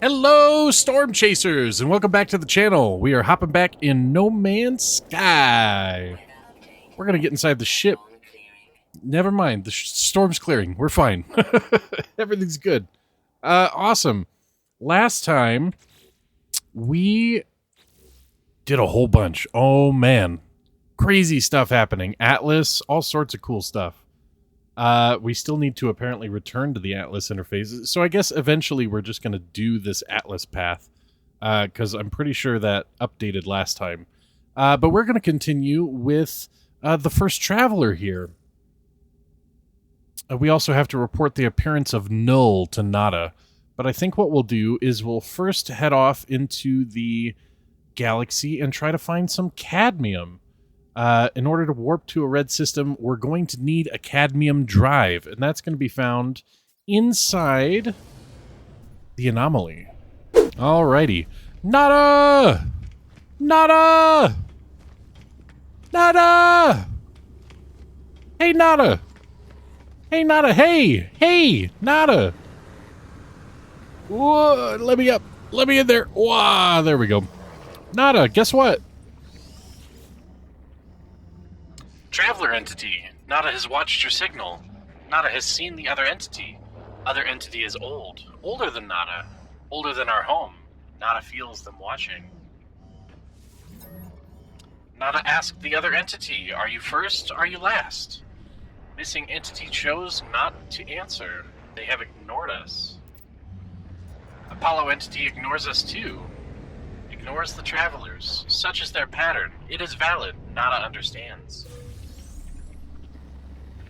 Hello, Storm Chasers, and welcome back to the channel. We are hopping back in No Man's Sky. We're going to get inside the ship. Never mind, the storm's clearing. We're fine. Everything's good. Awesome. Last time, we did a whole bunch. Oh, man. Crazy stuff happening. Atlas, all sorts of cool stuff. We still need to apparently return to the Atlas interface. So I guess eventually we're just going to do this Atlas path, because I'm pretty sure that updated last time. But we're going to continue with the first traveler here. We also have to report the appearance of Null to Nada. But I think what we'll do is we'll first head off into the galaxy and try to find some cadmium. In order to warp to a red system, we're going to need a cadmium drive, and that's going to be found inside the anomaly. Alrighty. Nada! Nada! Nada! Hey, Nada! Hey, Nada! Hey! Hey! Nada! Whoa, let me up! Let me in there! Wow, there we go. Nada, guess what? Traveler entity. Nada has watched your signal. Nada has seen the other entity. Other entity is old. Older than Nada. Older than our home. Nada feels them watching. Nada asked the other entity, are you first? Are you last? Missing entity chose not to answer. They have ignored us. Apollo entity ignores us too. Ignores the travelers. Such is their pattern. It is valid. Nada understands.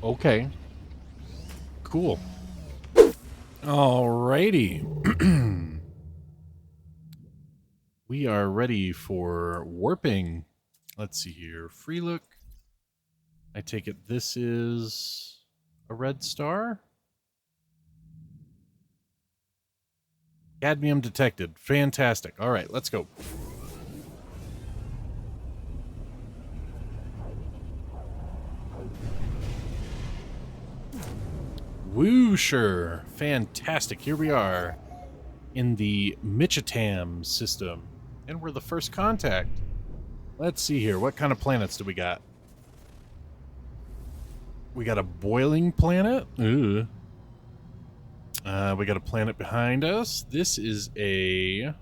Okay. Cool. Alrighty. We are ready for warping. Let's see here. Free look. I take it this is a red star? Cadmium detected. Fantastic. Alright, let's go. Woosher! Fantastic. Here we are in the Michitam system. And we're the first contact. Let's see here. What kind of planets do we got? We got a boiling planet. Ooh. We got a planet behind us. This is a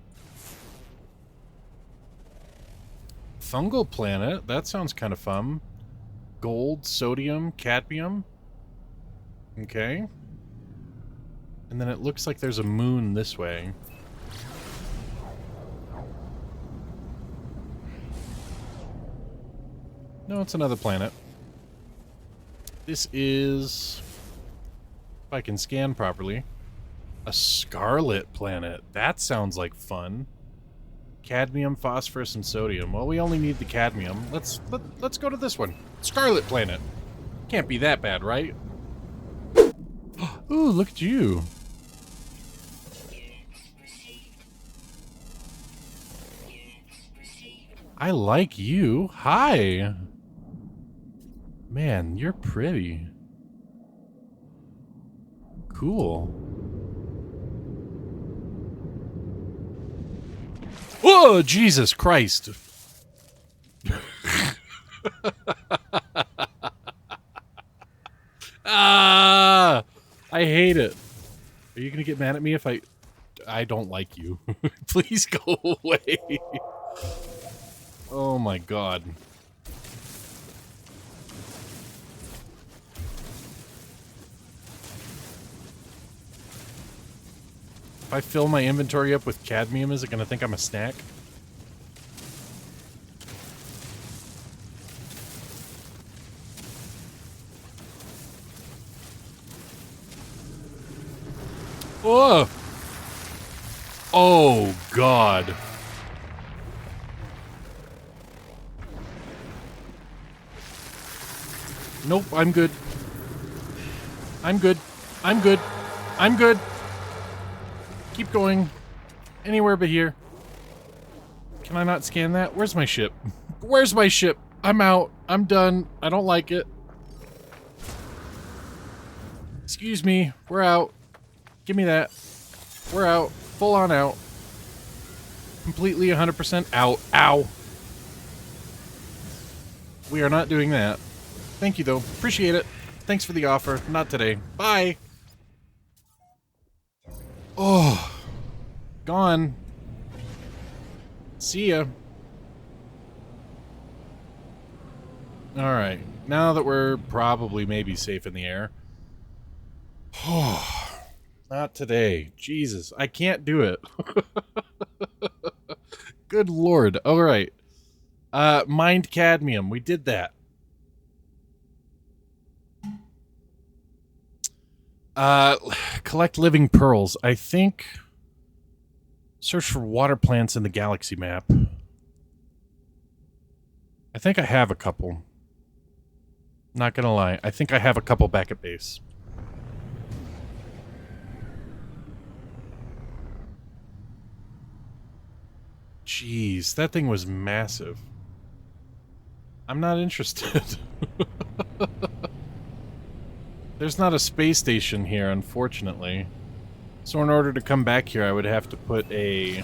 fungal planet. That sounds kind of fun. Gold, sodium, cadmium. Okay. And then it looks like there's a moon this way. No, it's another planet. This is, if I can scan properly, a scarlet planet. That sounds like fun. Cadmium, phosphorus, and sodium. Well, we only need the cadmium. Let's go to this one. Scarlet planet. Can't be that bad, right? Ooh, look at you. I like you. Hi. Man, you're pretty. Cool. Oh, Jesus Christ. Ah! I hate it. Are you gonna get mad at me if I don't like you? Please go away. Oh my god. If I fill my inventory up with cadmium, is it gonna think I'm a snack? Oh! Oh, God. Nope, I'm good. I'm good. I'm good. I'm good. Keep going. Anywhere but here. Can I not scan that? Where's my ship? Where's my ship? I'm out. I'm done. I don't like it. Excuse me. We're out. Give me that. We're out. Full on out. Completely 100% out. Ow. We are not doing that. Thank you, though. Appreciate it. Thanks for the offer. Not today. Bye. Oh. Gone. See ya. Alright. Now that we're probably maybe safe in the air. Oh. Not today. Jesus. I can't do it. Good lord. Alright. Mined cadmium. We did that. Collect living pearls. I think... Search for water plants in the galaxy map. I think I have a couple. Not gonna lie. I think I have a couple back at base. Jeez, that thing was massive. I'm not interested. There's not a space station here, unfortunately. So in order to come back here, I would have to put a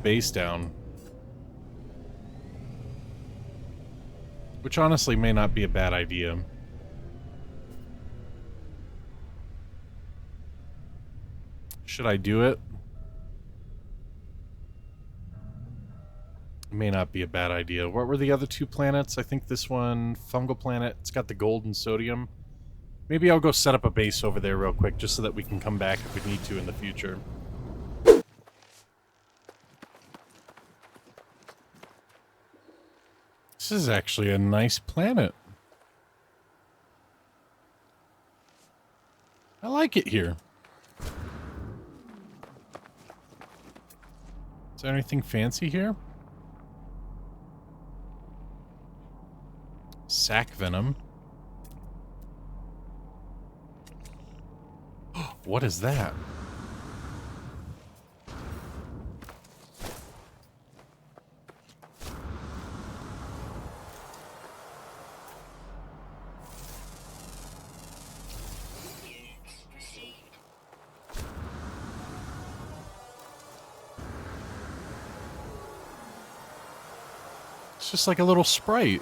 base down. Which honestly may not be a bad idea. Should I do it? It may not be a bad idea. What were the other two planets? I think this one, fungal planet, it's got the gold and sodium. Maybe I'll go set up a base over there real quick, just so that we can come back if we need to in the future. This is actually a nice planet. I like it here. Is there anything fancy here? Sac venom. What is that? It's just like a little sprite.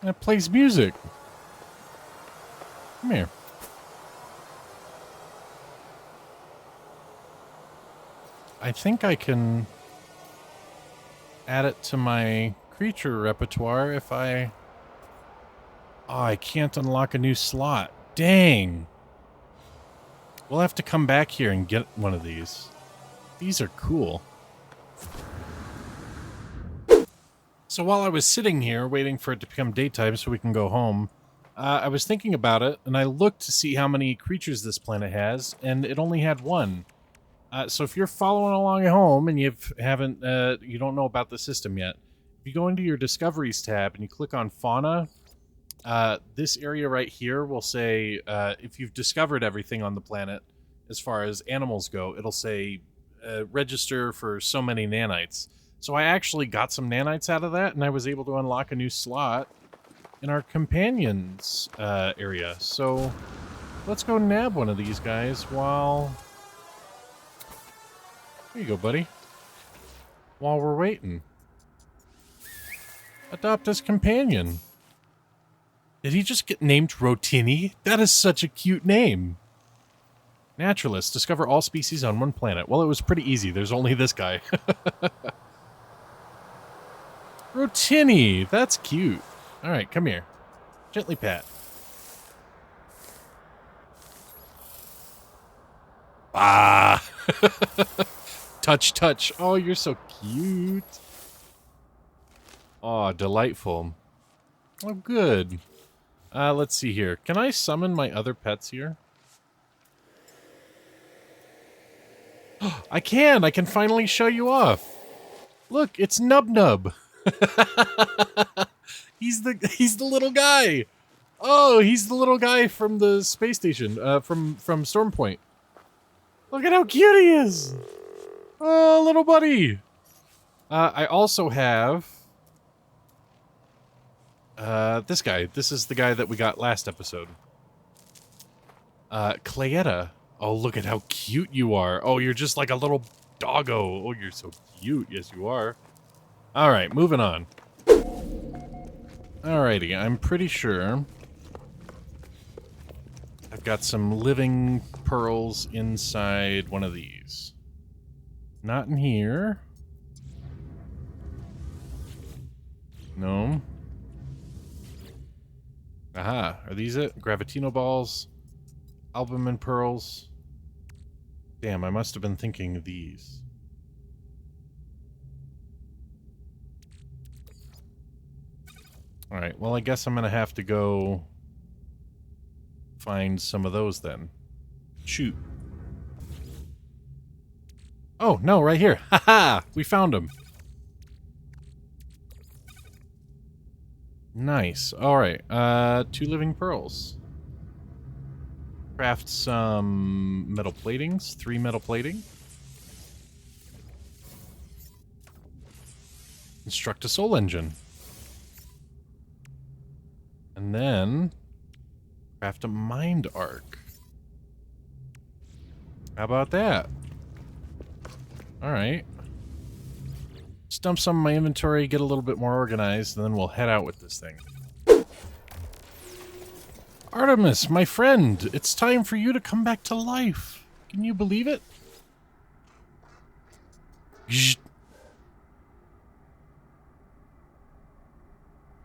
And it plays music. Come here. I think I can add it to my creature repertoire if I... Oh, I can't unlock a new slot. Dang. We'll have to come back here and get one of these. These are cool. So while I was sitting here waiting for it to become daytime so we can go home, I was thinking about it, and I looked to see how many creatures this planet has, and it only had one. So if you're following along at home and you don't know about the system yet, if you go into your Discoveries tab and you click on Fauna, this area right here will say, if you've discovered everything on the planet as far as animals go, it'll say, register for so many nanites. So I actually got some nanites out of that, and I was able to unlock a new slot in our companions area. So let's go nab one of these guys while... There you go, buddy. While we're waiting. Adopt as companion. Did he just get named Rotini? That is such a cute name. Naturalist. Discover all species on one planet. Well, it was pretty easy. There's only this guy. Rotini! That's cute. Alright, come here. Gently pat. Ah! Touch, touch. Oh, you're so cute. Oh, delightful. Oh, good. Let's see here. Can I summon my other pets here? I can! I can finally show you off! Look, it's Nub Nub! He's the little guy! Oh, he's the little guy from the space station, from Stormpoint. Look at how cute he is! Oh, little buddy! I also have... This guy. This is the guy that we got last episode. Clayetta. Oh, look at how cute you are. Oh, you're just like a little doggo. Oh, you're so cute. Yes, you are. All right, moving on. Alrighty, I'm pretty sure I've got some living pearls inside one of these. Not in here. No. Aha, are these it? Gravitino balls, albumin pearls. Damn, I must have been thinking of these. Alright, well I guess I'm gonna have to go find some of those then. Shoot. Oh, no, right here. Haha! We found them. Nice. Alright, 2 living pearls. Craft some metal platings. 3 metal plating. Construct a soul engine. And then craft a mind arc. How about that? Alright. Just dump some of my inventory, get a little bit more organized, and then we'll head out with this thing. Artemis, my friend, it's time for you to come back to life. Can you believe it?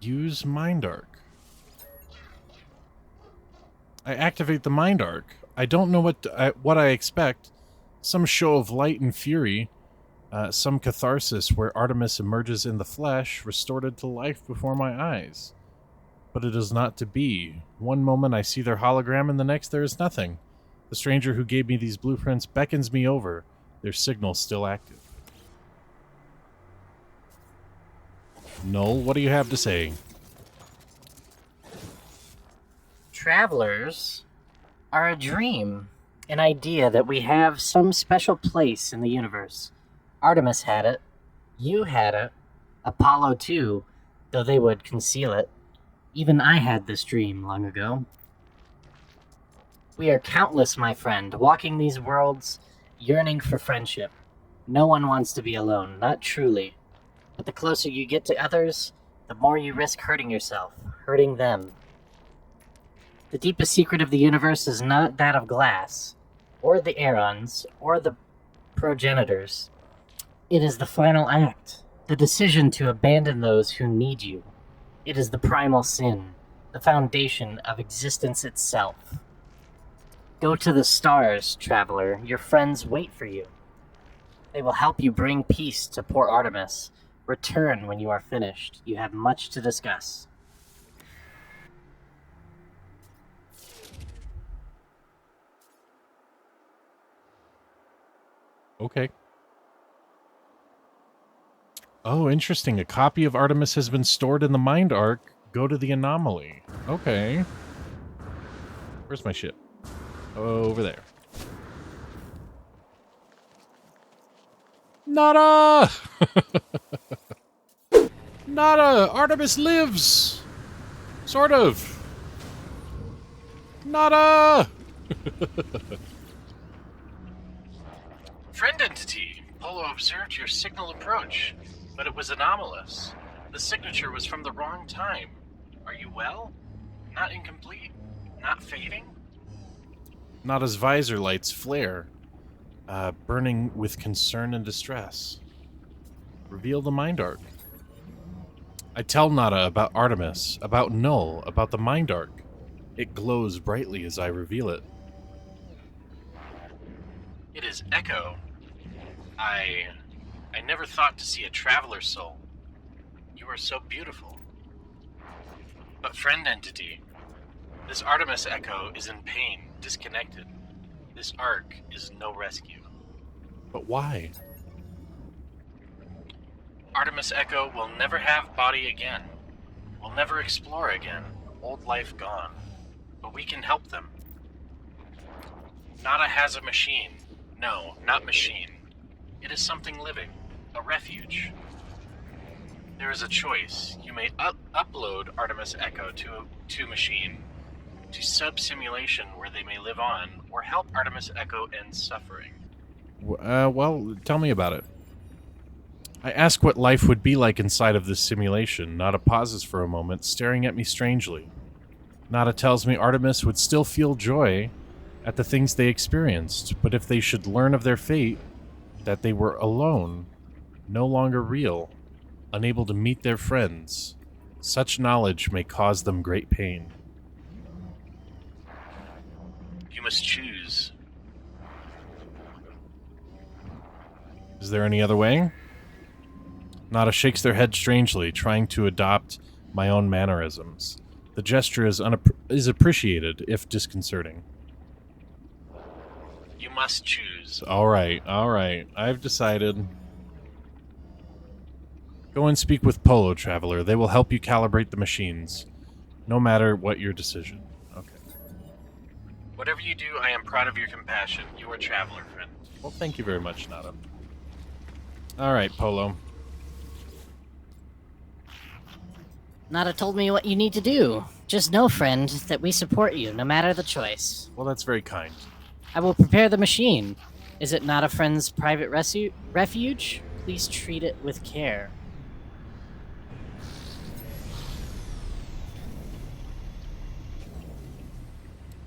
Use mind arc. I activate the mind arc. I don't know what I expect. Some show of light and fury. Some catharsis where Artemis emerges in the flesh, restored to life before my eyes. But it is not to be. One moment I see their hologram, and the next there is nothing. The stranger who gave me these blueprints beckons me over, their signal still active. Null, what do you have to say? Travelers are a dream, an idea that we have some special place in the universe. Artemis had it, you had it, Apollo too, though they would conceal it. Even I had this dream long ago. We are countless, my friend, walking these worlds, yearning for friendship. No one wants to be alone, not truly. But the closer you get to others, the more you risk hurting yourself, hurting them. The deepest secret of the universe is not that of glass, or the Aerons, or the progenitors. It is the final act, the decision to abandon those who need you. It is the primal sin, the foundation of existence itself. Go to the stars, traveler. Your friends wait for you. They will help you bring peace to poor Artemis. Return when you are finished. You have much to discuss. Okay. Oh, interesting. A copy of Artemis has been stored in the mind arc. Go to the anomaly. Okay. Where's my ship? Over there. Nada! Nada! Artemis lives! Sort of. Nada! Friend entity, Polo observed your signal approach, but it was anomalous. The signature was from the wrong time. Are you well? Not incomplete? Not fading? Nada's visor lights flare, burning with concern and distress. Reveal the mind arc. I tell Nada about Artemis, about Null, about the mind arc. It glows brightly as I reveal it. It is Echo. I never thought to see a traveler soul. You are so beautiful. But friend entity, this Artemis Echo is in pain, disconnected. This arc is no rescue. But why? Artemis Echo will never have body again. Will never explore again. Old life gone. But we can help them. Nada has a machine. No, not machine. It is something living. A refuge. There is a choice. You may upload Artemis Echo to machine, to sub-simulation where they may live on, or help Artemis Echo end suffering. Well, tell me about it. I ask what life would be like inside of this simulation. Nada pauses for a moment, staring at me strangely. Nada tells me Artemis would still feel joy at the things they experienced, but if they should learn of their fate, that they were alone, no longer real, unable to meet their friends, such knowledge may cause them great pain. You must choose. Is there any other way? Nada shakes their head strangely, trying to adopt my own mannerisms. The gesture is appreciated, if disconcerting. You must choose. All right. I've decided. Go and speak with Polo, Traveler. They will help you calibrate the machines, no matter what your decision. Okay. Whatever you do, I am proud of your compassion. You are Traveler, friend. Well, thank you very much, Nada. All right, Polo. Nada told me what you need to do. Just know, friend, that we support you, no matter the choice. Well, that's very kind. I will prepare the machine. Is it not a friend's private refuge? Please treat it with care.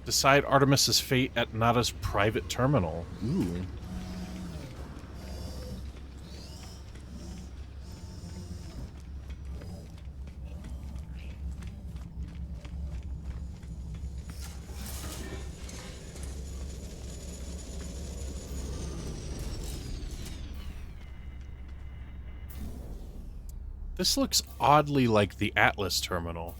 Decide Artemis's fate at Nada's private terminal. Ooh. This looks oddly like the Atlas terminal.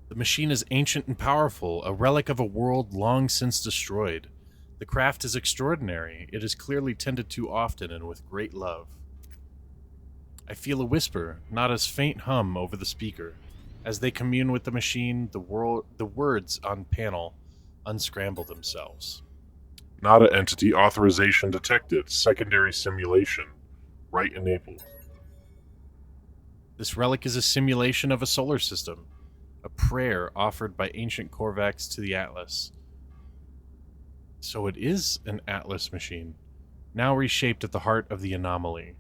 The machine is ancient and powerful, a relic of a world long since destroyed. The craft is extraordinary. It is clearly tended to often and with great love. I feel a whisper, not as faint hum over the speaker. As they commune with the machine, the words on panel unscramble themselves. Nada entity authorization detected. Secondary simulation. Right enabled. This relic is a simulation of a solar system, a prayer offered by ancient Korvax to the Atlas. So it is an Atlas machine, now reshaped at the heart of the anomaly.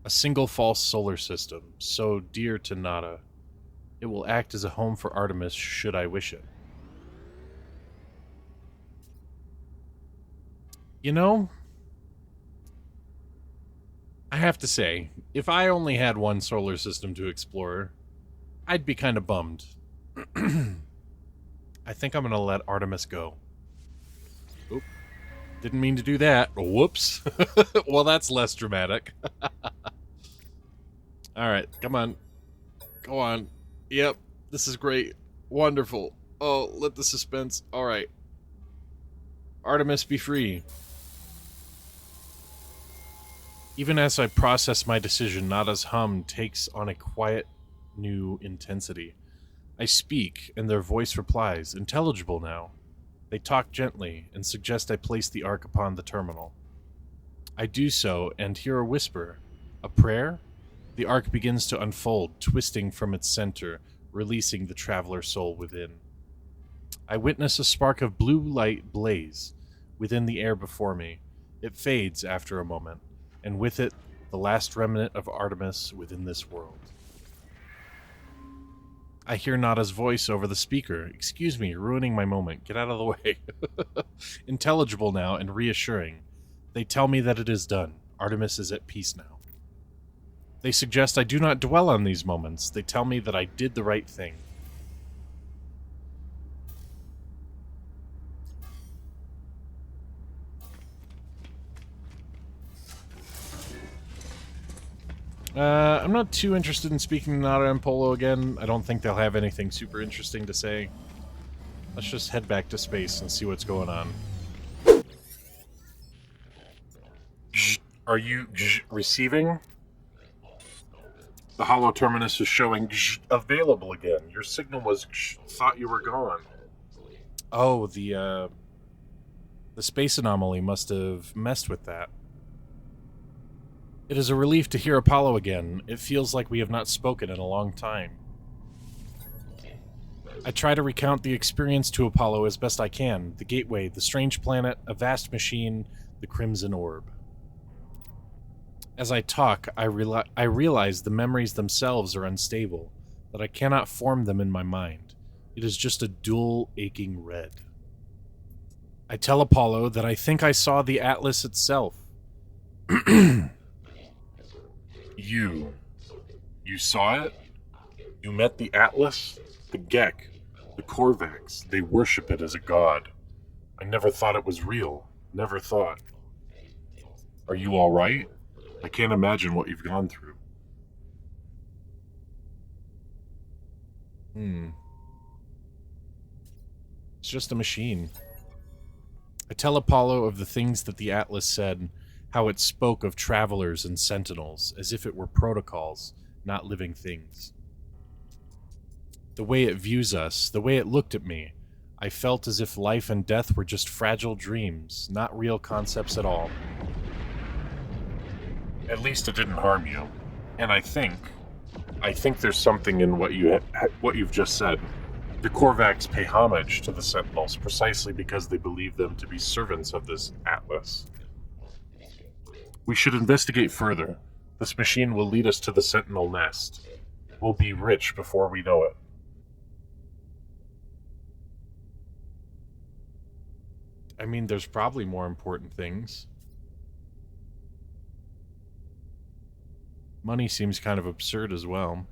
A single false solar system, so dear to Nada. It will act as a home for Artemis should I wish it. You know, I have to say, if I only had one solar system to explore, I'd be kind of bummed. I think I'm going to let Artemis go. Oop. Didn't mean to do that. Whoops. Well, that's less dramatic. Alright, come on. Go on. Yep, this is great. Wonderful. Oh, let the suspense. Alright. Artemis, be free. Even as I process my decision, Nada's hum takes on a quiet, new intensity. I speak, and their voice replies, intelligible now. They talk gently, and suggest I place the ark upon the terminal. I do so, and hear a whisper. A prayer? The ark begins to unfold, twisting from its center, releasing the traveler soul within. I witness a spark of blue light blaze within the air before me. It fades after a moment, and with it, the last remnant of Artemis within this world. I hear Nada's voice over the speaker. Excuse me, you're ruining my moment. Get out of the way. Intelligible now and reassuring. They tell me that it is done. Artemis is at peace now. They suggest I do not dwell on these moments. They tell me that I did the right thing. I'm not too interested in speaking to Nada and Polo again. I don't think they'll have anything super interesting to say. Let's just head back to space and see what's going on. Are you receiving? The hollow terminus is showing available again. Your signal was thought you were gone. Oh, the space anomaly must have messed with that. It is a relief to hear Apollo again. It feels like we have not spoken in a long time. I try to recount the experience to Apollo as best I can. The gateway, the strange planet, a vast machine, the crimson orb. As I talk, I realize the memories themselves are unstable, that I cannot form them in my mind. It is just a dull, aching red. I tell Apollo that I think I saw the Atlas itself. You saw it? You met the Atlas? The Gek? The Korvax? They worship it as a god. I never thought it was real. Never thought. Are you alright? I can't imagine what you've gone through. It's just a machine. I tell Apollo of the things that the Atlas said, how it spoke of travelers and sentinels, as if it were protocols, not living things. The way it views us, the way it looked at me, I felt as if life and death were just fragile dreams, not real concepts at all. At least it didn't harm you. And I think there's something in what you've just said. The Korvax pay homage to the Sentinels precisely because they believe them to be servants of this Atlas. We should investigate further. This machine will lead us to the Sentinel nest. We'll be rich before we know it. I mean, there's probably more important things. Money seems kind of absurd as well.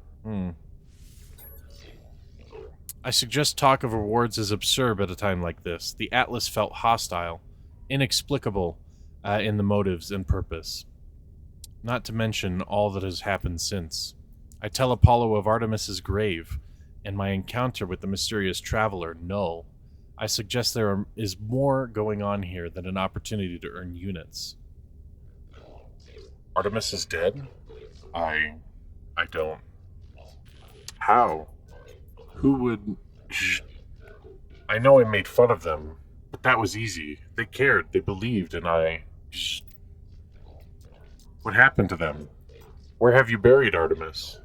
I suggest talk of rewards is absurd at a time like this. The Atlas felt hostile, inexplicable in the motives and purpose. Not to mention all that has happened since. I tell Apollo of Artemis's grave, and my encounter with the mysterious traveler, Null. I suggest there is more going on here than an opportunity to earn units. Artemis is dead? I don't. How? Who would... I know I made fun of them, but that was easy. They cared, they believed, and What happened to them? Where have you buried Artemis?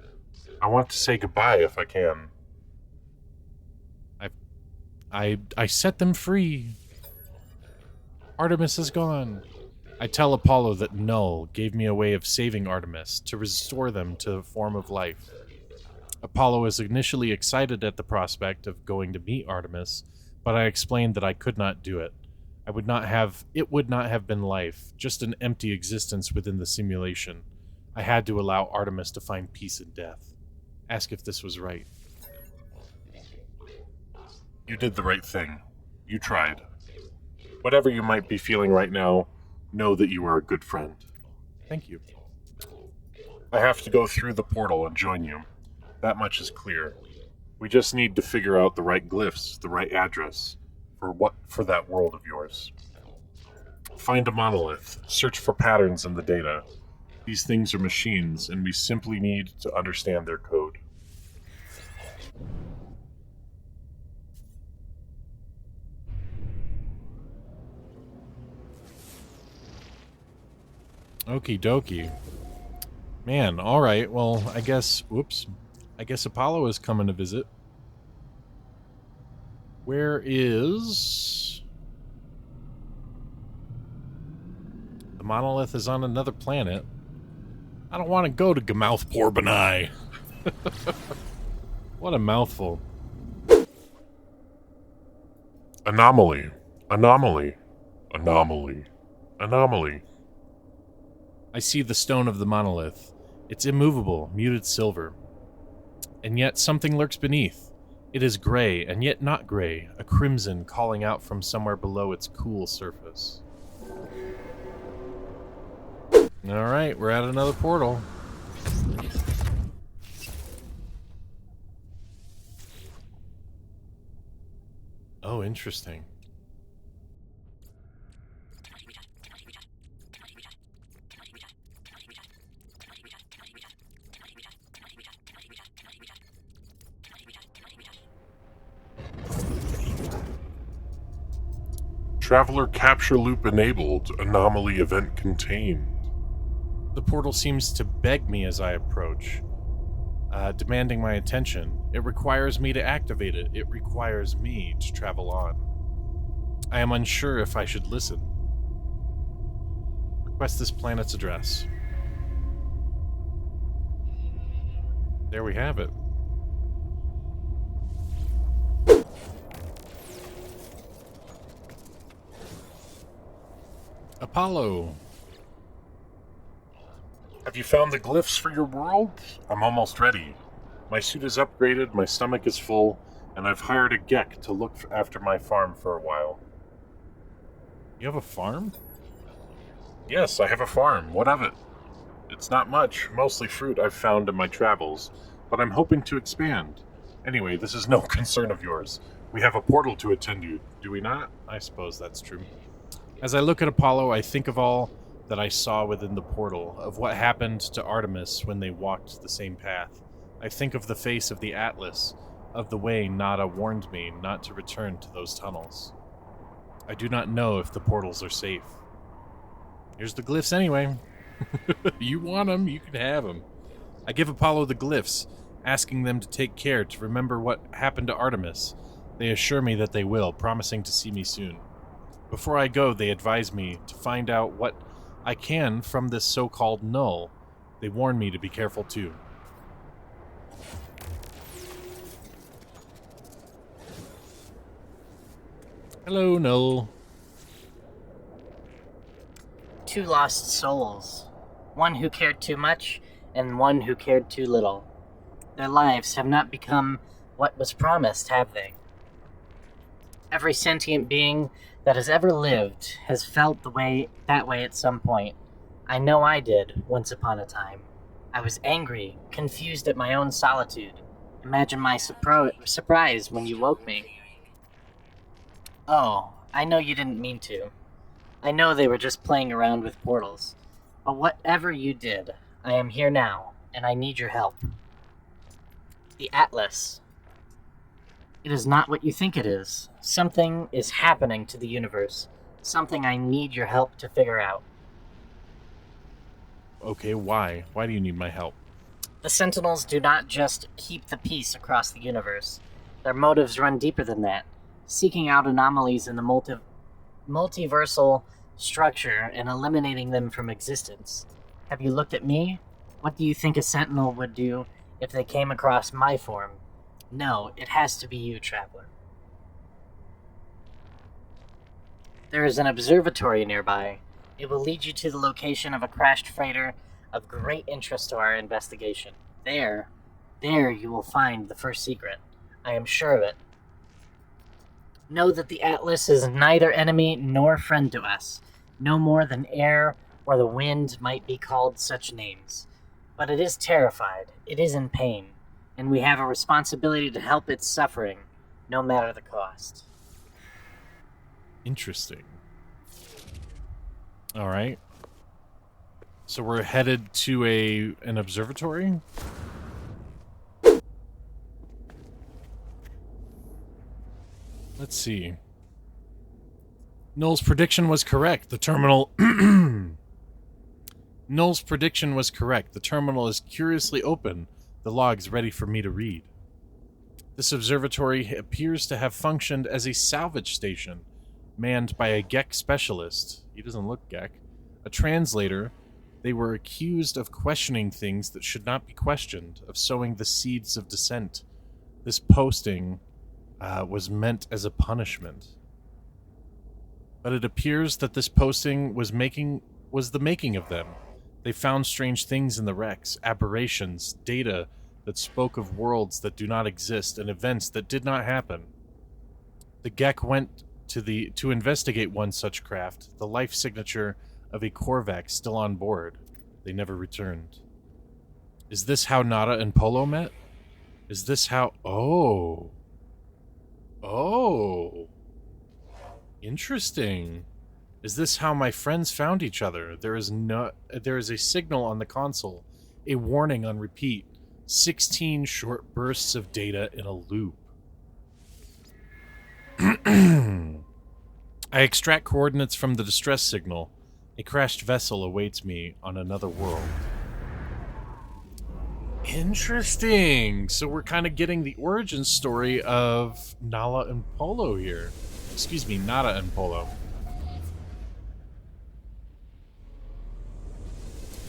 I want to say goodbye if I can. I set them free. Artemis is gone. I tell Apollo that Null gave me a way of saving Artemis, to restore them to a form of life. Apollo is initially excited at the prospect of going to meet Artemis, but I explained that I could not do it. It would not have been life, just an empty existence within the simulation. I had to allow Artemis to find peace in death. Ask if this was right. You did the right thing. You tried. Whatever you might be feeling right now, know that you are a good friend. Thank you. I have to go through the portal and join you. That much is clear. We just need to figure out the right glyphs, the right address, for that world of yours. Find a monolith. Search for patterns in the data. These things are machines, and we simply need to understand their code. Okie dokie. Man, alright, well, I guess Apollo is coming to visit. Where is... The monolith is on another planet. I don't want to go to Gamouth Porbanai. What a mouthful. Anomaly. Anomaly. Anomaly. Anomaly. I see the stone of the monolith. It's immovable, muted silver. And yet something lurks beneath. It is gray, and yet not gray, a crimson calling out from somewhere below its cool surface. Alright, we're at another portal. Oh, interesting. Traveler capture loop enabled. Anomaly event contained. The portal seems to beg me as I approach, demanding my attention. It requires me to activate it. It requires me to travel on. I am unsure if I should listen. Request this planet's address. There we have it. Apollo. Have you found the glyphs for your world? I'm almost ready. My suit is upgraded, my stomach is full, and I've hired a Gek to look after my farm for a while. You have a farm? Yes, I have a farm. What of it? It's not much, mostly fruit I've found in my travels, but I'm hoping to expand. Anyway, this is no concern of yours. We have a portal to attend to, do we not? I suppose that's true. As I look at Apollo, I think of all that I saw within the portal, of what happened to Artemis when they walked the same path. I think of the face of the Atlas, of the way Nada warned me not to return to those tunnels. I do not know if the portals are safe. Here's the glyphs anyway. You want them, you can have them. I give Apollo the glyphs, asking them to take care to remember what happened to Artemis. They assure me that they will, promising to see me soon. Before I go, they advise me to find out what I can from this so-called null. They warn me to be careful too. Hello, null. Two lost souls. One who cared too much, and one who cared too little. Their lives have not become what was promised, have they? Every sentient being that has ever lived has felt that way at some point. I know I did, once upon a time. I was angry, confused at my own solitude. Imagine my surprise when you woke me. Oh, I know you didn't mean to. I know they were just playing around with portals. But whatever you did, I am here now, and I need your help. The Atlas. It is not what you think it is. Something is happening to the universe. Something I need your help to figure out. Okay, why? Why do you need my help? The Sentinels do not just keep the peace across the universe. Their motives run deeper than that, seeking out anomalies in the multiversal structure and eliminating them from existence. Have you looked at me? What do you think a Sentinel would do if they came across my form? No, it has to be you, Traveler. There is an observatory nearby. It will lead you to the location of a crashed freighter of great interest to our investigation. There you will find the first secret. I am sure of it. Know that the Atlas is neither enemy nor friend to us, no more than air or the wind might be called such names. But it is terrified, it is in pain, and we have a responsibility to help its suffering, no matter the cost. Interesting. All right. So we're headed to an observatory? Let's see. Null's prediction was correct. The terminal... Null's prediction was correct. The terminal is curiously open. The log's ready for me to read. This observatory appears to have functioned as a salvage station, manned by a Gek specialist. He doesn't look Gek. A translator. They were accused of questioning things that should not be questioned, of sowing the seeds of dissent. This posting was meant as a punishment. But it appears that this posting was the making of them. They found strange things in the wrecks, aberrations, data that spoke of worlds that do not exist and events that did not happen. The Gek went to investigate one such craft, the life signature of a Korvac still on board. They never returned. Is this how Nada and Polo met? Is this how... Oh. Interesting. Is this how my friends found each other? There is a signal on the console, a warning on repeat, 16 short bursts of data in a loop. I extract coordinates from the distress signal. A crashed vessel awaits me on another world. Interesting. So we're kind of getting the origin story of Nala and Polo here. Excuse me, Nada and Polo.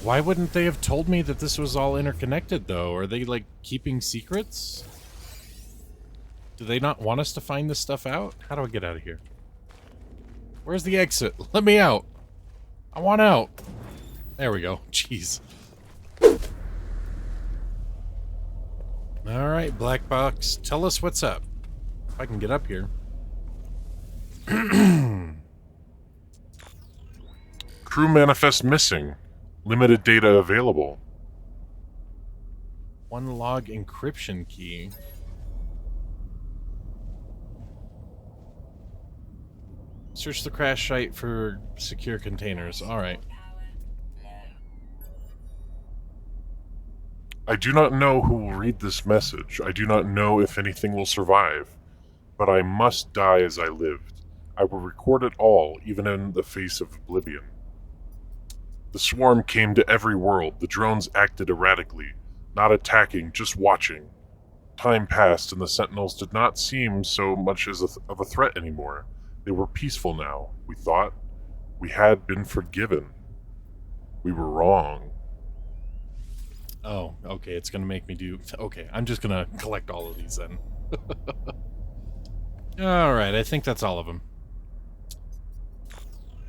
Why wouldn't they have told me that this was all interconnected, though? Are they, like, keeping secrets? Do they not want us to find this stuff out? How do I get out of here? Where's the exit? Let me out. I want out. There we go. Jeez. Alright, Black Box. Tell us what's up. If I can get up here. Crew manifest missing. Limited data available. One log encryption key. Search the crash site for secure containers. Alright. I do not know who will read this message. I do not know if anything will survive. But I must die as I lived. I will record it all, even in the face of oblivion. The swarm came to every world. The drones acted erratically, not attacking, just watching. Time passed, and the Sentinels did not seem so much of a threat anymore. They were peaceful now, we thought. We had been forgiven. We were wrong. Oh, okay, it's gonna make me do... Okay, I'm just gonna collect all of these then. Alright, I think that's all of them.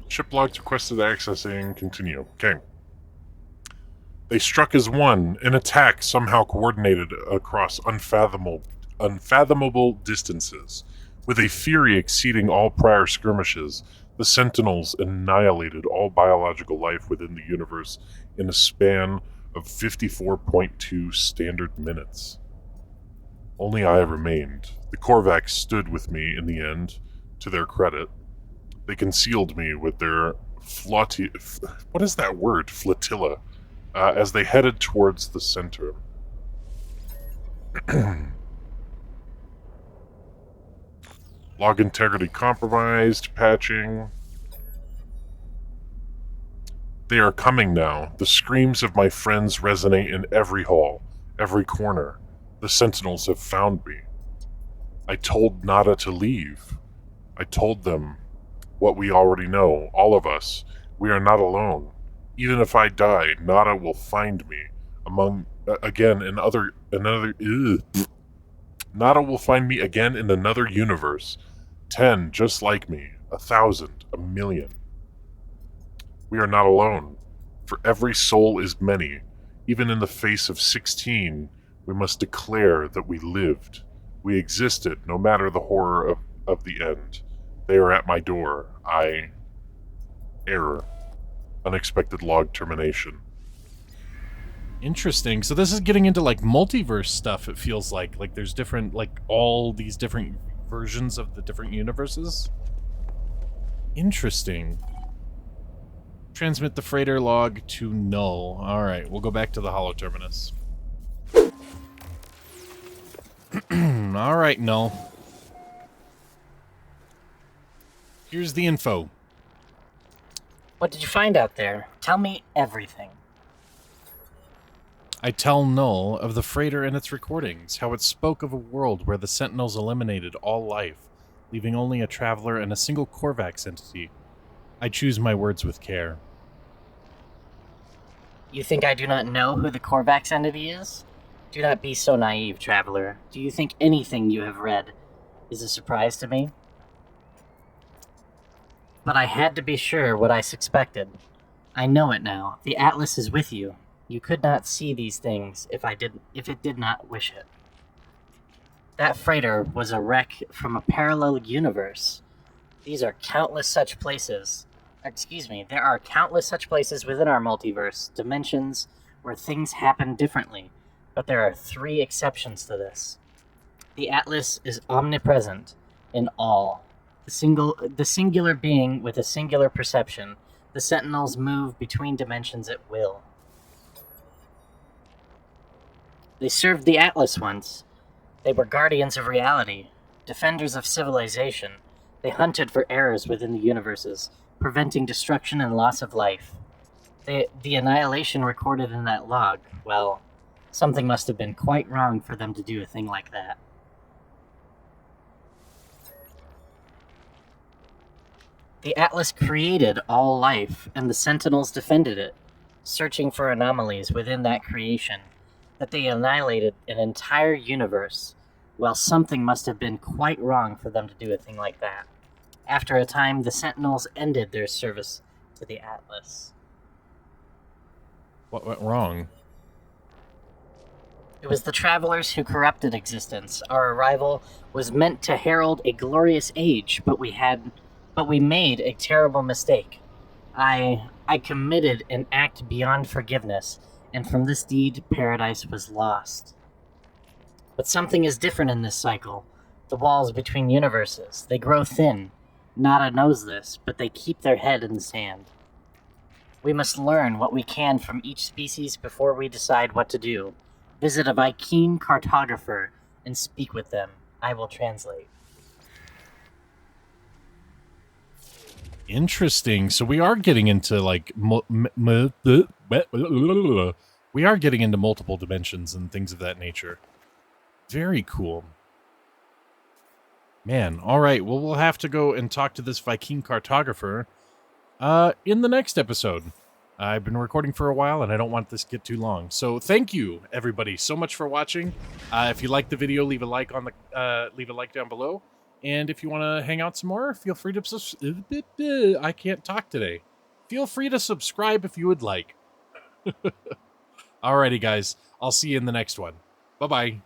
Ship logs requested accessing. Continue. Okay. They struck as one, an attack somehow coordinated across unfathomable distances. With a fury exceeding all prior skirmishes, the Sentinels annihilated all biological life within the universe in a span of 54.2 standard minutes. Only I remained. The Korvax stood with me in the end, to their credit. They concealed me with their flotilla, as they headed towards the center. Log integrity compromised, patching. They are coming now. The screams of my friends resonate in every hall, every corner. The Sentinels have found me. I told Nada to leave. I told them what we already know, all of us. We are not alone. Even if I die, Nada will find me Nada will find me again in another universe. 10 just like me, 1,000, 1,000,000. We are not alone, for every soul is many. Even in the face of 16, we must declare that we lived. We existed, no matter the horror of the end. They are at my door. Error. Unexpected log termination. Interesting. So this is getting into, like, multiverse stuff, it feels like. Like, there's different, like, all these different versions of the different universes. Interesting. Transmit the freighter log to null. Alright, we'll go back to the Holo Terminus. Alright, null. Here's the info. What did you find out there? Tell me everything. I tell Null of the freighter and its recordings, how it spoke of a world where the Sentinels eliminated all life, leaving only a traveler and a single Korvax entity. I choose my words with care. You think I do not know who the Korvax entity is? Do not be so naive, traveler. Do you think anything you have read is a surprise to me? But I had to be sure what I suspected. I know it now. The Atlas is with you. You could not see these things if it did not wish it. That freighter was a wreck from a parallel universe. There are countless such places within our multiverse, dimensions where things happen differently, but there are 3 exceptions to this. The Atlas is omnipresent in all. The singular being with a singular perception. The Sentinels move between dimensions at will. They served the Atlas once. They were guardians of reality, defenders of civilization. They hunted for errors within the universes, preventing destruction and loss of life. The annihilation recorded in that log, well, something must have been quite wrong for them to do a thing like that. The Atlas created all life, and the Sentinels defended it, searching for anomalies within that creation, that they annihilated an entire universe. Well, something must have been quite wrong for them to do a thing like that. After a time, the Sentinels ended their service to the Atlas. What went wrong? It was the travelers who corrupted existence. Our arrival was meant to herald a glorious age, but we made a terrible mistake. I committed an act beyond forgiveness, and from this deed, paradise was lost. But something is different in this cycle. The walls between universes, they grow thin. Nada knows this, but they keep their head in the sand. We must learn what we can from each species before we decide what to do. Visit a Viking cartographer and speak with them. I will translate. Interesting. So we are getting into like we are getting into multiple dimensions and things of that nature. Very cool. Man, all right. Well, we'll have to go and talk to this Viking cartographer in the next episode. I've been recording for a while, and I don't want this to get too long. So thank you, everybody, so much for watching. If you liked the video, leave a like down below. And if you want to hang out some more, feel free to I can't talk today. Feel free to subscribe if you would like. Alrighty, guys. I'll see you in the next one. Bye-bye.